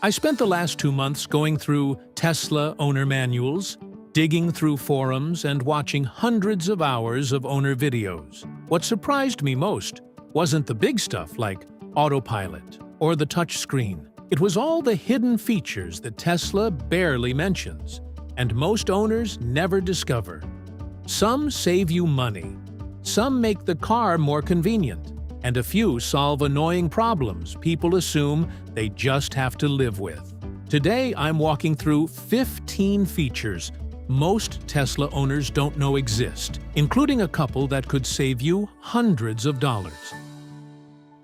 I spent the last 2 months going through Tesla owner manuals, digging through forums, and watching hundreds of hours of owner videos. What surprised me most wasn't the big stuff like autopilot or the touchscreen. It was all the hidden features that Tesla barely mentions, and most owners never discover. Some save you money, some make the car more convenient, and a few solve annoying problems people assume they just have to live with. Today, I'm walking through 15 features most Tesla owners don't know exist, including a couple that could save you hundreds of dollars.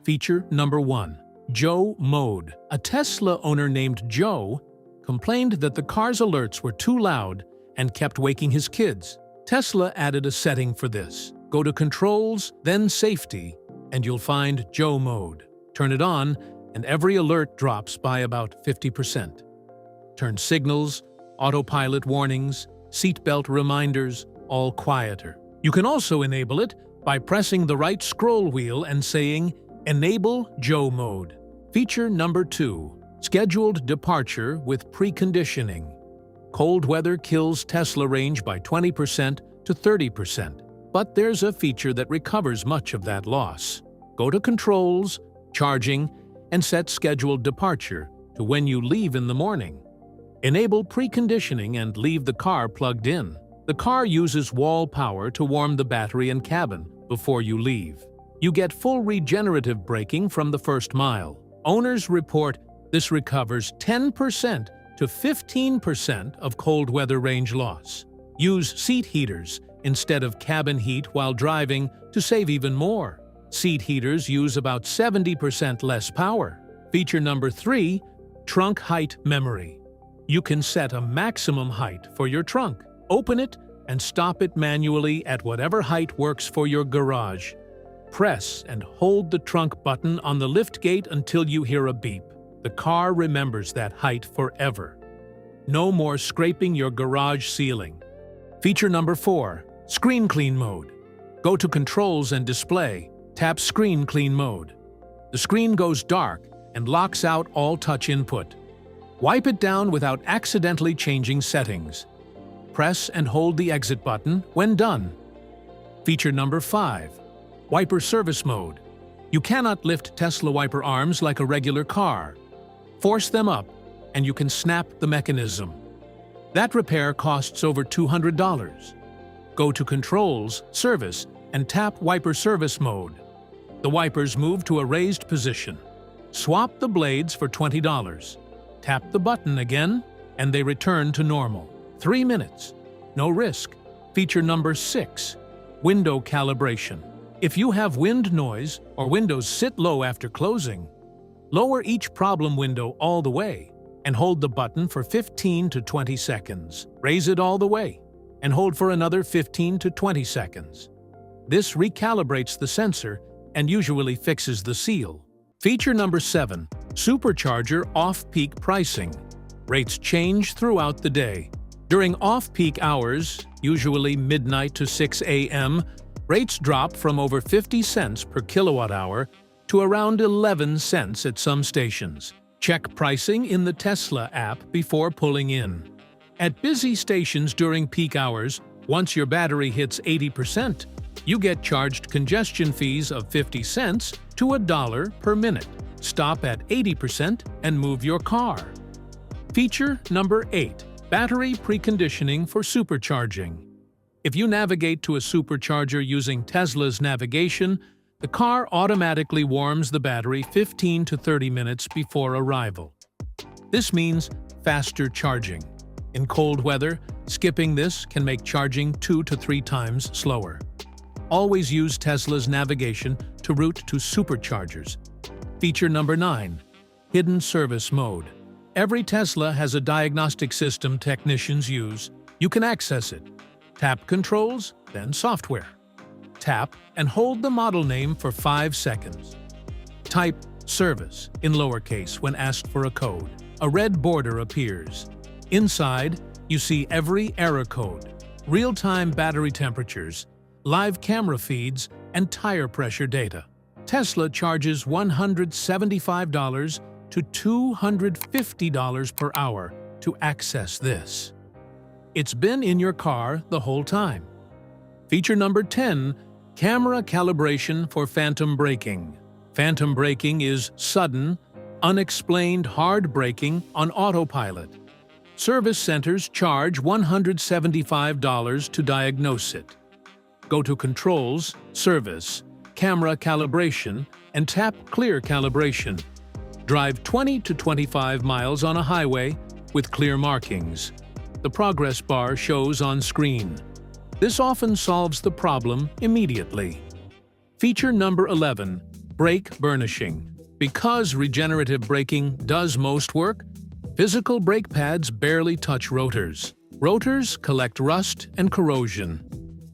Feature number 1. Joe Mode. A Tesla owner named Joe complained that the car's alerts were too loud and kept waking his kids. Tesla added a setting for this. Go to Controls, then Safety, and you'll find Joe Mode. Turn it on, and every alert drops by about 50%. Turn signals, autopilot warnings, seatbelt reminders, all quieter. You can also enable it by pressing the right scroll wheel and saying, Enable Joe Mode. Feature number 2. Scheduled departure with preconditioning. Cold weather kills Tesla range by 20% to 30%. But there's a feature that recovers much of that loss. Go to Controls, Charging, and set Scheduled Departure to when you leave in the morning. Enable preconditioning and leave the car plugged in. The car uses wall power to warm the battery and cabin before you leave. You get full regenerative braking from the first mile. Owners report this recovers 10% to 15% of cold weather range loss. Use seat heaters instead of cabin heat while driving to save even more. Seat heaters use about 70% less power. Feature number 3. Trunk Height Memory. You can set a maximum height for your trunk. Open it and stop it manually at whatever height works for your garage. Press and hold the trunk button on the lift gate until you hear a beep. The car remembers that height forever. No more scraping your garage ceiling. Feature number 4. Screen Clean Mode. Go to Controls and Display. Tap Screen Clean Mode. The screen goes dark and locks out all touch input. Wipe it down without accidentally changing settings. Press and hold the exit button when done. Feature number 5. Wiper Service Mode. You cannot lift Tesla wiper arms like a regular car. Force them up, and you can snap the mechanism. That repair costs over $200. Go to Controls, Service, and tap Wiper Service Mode. The wipers move to a raised position. Swap the blades for $20. Tap the button again, and they return to normal. 3 minutes. No risk. Feature number 6. Window Calibration. If you have wind noise or windows sit low after closing, lower each problem window all the way and hold the button for 15 to 20 seconds. Raise it all the way and hold for another 15 to 20 seconds. This recalibrates the sensor and usually fixes the seal. Feature number 7. Supercharger Off-Peak Pricing. Rates change throughout the day. During off-peak hours, usually midnight to 6 a.m., rates drop from over 50 cents per kilowatt-hour to around 11 cents at some stations. Check pricing in the Tesla app before pulling in. At busy stations during peak hours, once your battery hits 80%, you get charged congestion fees of 50 cents to $1 per minute. Stop at 80% and move your car. Feature number 8. Battery Preconditioning for Supercharging. If you navigate to a supercharger using Tesla's navigation, the car automatically warms the battery 15 to 30 minutes before arrival. This means faster charging. In cold weather, skipping this can make charging 2 to 3 times slower. Always use Tesla's navigation to route to superchargers. Feature number 9. Hidden Service Mode. Every Tesla has a diagnostic system technicians use. You can access it. Tap Controls, then Software. Tap and hold the model name for 5 seconds. Type Service in lowercase when asked for a code. A red border appears. Inside, you see every error code, real-time battery temperatures, live camera feeds, and tire pressure data. Tesla charges $175 to $250 per hour to access this. It's been in your car the whole time. Feature number 10, camera calibration for phantom braking. Phantom braking is sudden, unexplained hard braking on autopilot. Service centers charge $175 to diagnose it. Go to Controls, Service, Camera Calibration, and tap Clear Calibration. Drive 20 to 25 miles on a highway with clear markings. The progress bar shows on screen. This often solves the problem immediately. Feature number 11, brake burnishing. Because regenerative braking does most work, physical brake pads barely touch rotors. Rotors collect rust and corrosion.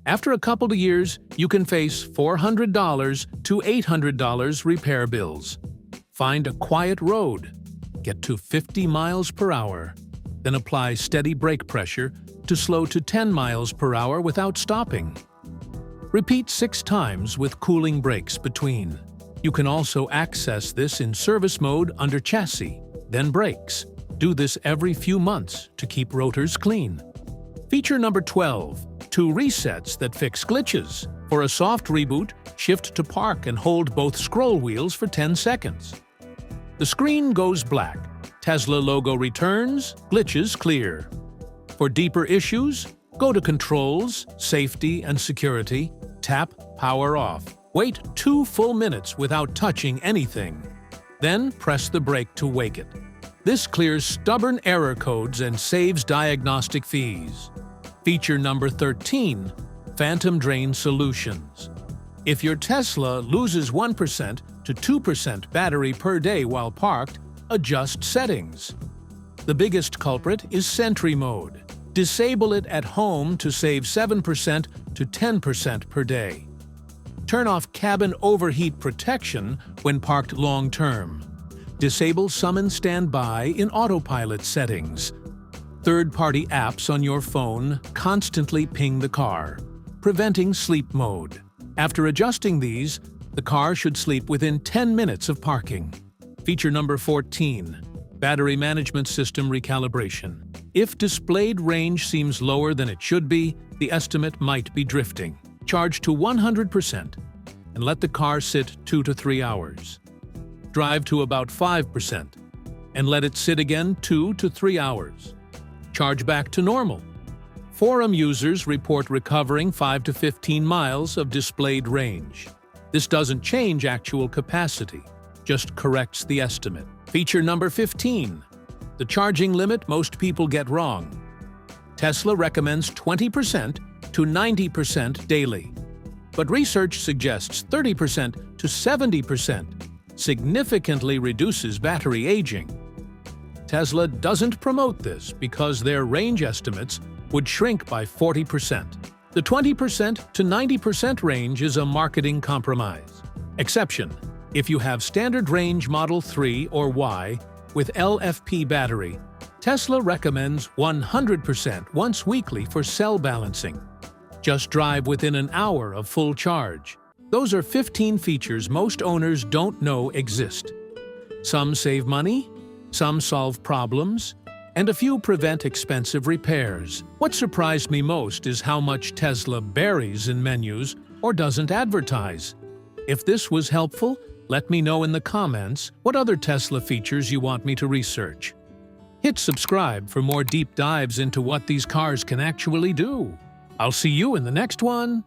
After a couple of years, you can face $400 to $800 repair bills. Find a quiet road. Get to 50 miles per hour. Then apply steady brake pressure to slow to 10 miles per hour without stopping. Repeat 6 times with cooling brakes between. You can also access this in service mode under Chassis, then Brakes. Do this every few months to keep rotors clean. Feature number 12, 2 resets that fix glitches. For a soft reboot, shift to Park and hold both scroll wheels for 10 seconds. The screen goes black. Tesla logo returns, glitches clear. For deeper issues, go to Controls, Safety and Security, tap Power Off. Wait 2 full minutes without touching anything. Then press the brake to wake it. This clears stubborn error codes and saves diagnostic fees. Feature number 13, Phantom Drain Solutions. If your Tesla loses 1% to 2% battery per day while parked, adjust settings. The biggest culprit is Sentry Mode. Disable it at home to save 7% to 10% per day. Turn off cabin overheat protection when parked long-term. Disable Summon Standby in autopilot settings. Third-party apps on your phone constantly ping the car, preventing sleep mode. After adjusting these, the car should sleep within 10 minutes of parking. Feature number 14, Battery Management System Recalibration. If displayed range seems lower than it should be, the estimate might be drifting. Charge to 100% and let the car sit 2 to 3 hours. Drive to about 5% and let it sit again 2 to 3 hours. Charge back to normal. Forum users report recovering 5 to 15 miles of displayed range. This doesn't change actual capacity, just corrects the estimate. Feature number 15, the charging limit most people get wrong. Tesla recommends 20% to 90% daily, but research suggests 30% to 70% significantly reduces battery aging. Tesla doesn't promote this because their range estimates would shrink by 40%. The 20% to 90% range is a marketing compromise. Exception: if you have standard range Model 3 or Y with LFP battery, Tesla recommends 100% once weekly for cell balancing. Just drive within an hour of full charge. Those are 15 features most owners don't know exist. Some save money, some solve problems, and a few prevent expensive repairs. What surprised me most is how much Tesla buries in menus or doesn't advertise. If this was helpful, let me know in the comments what other Tesla features you want me to research. Hit subscribe for more deep dives into what these cars can actually do. I'll see you in the next one.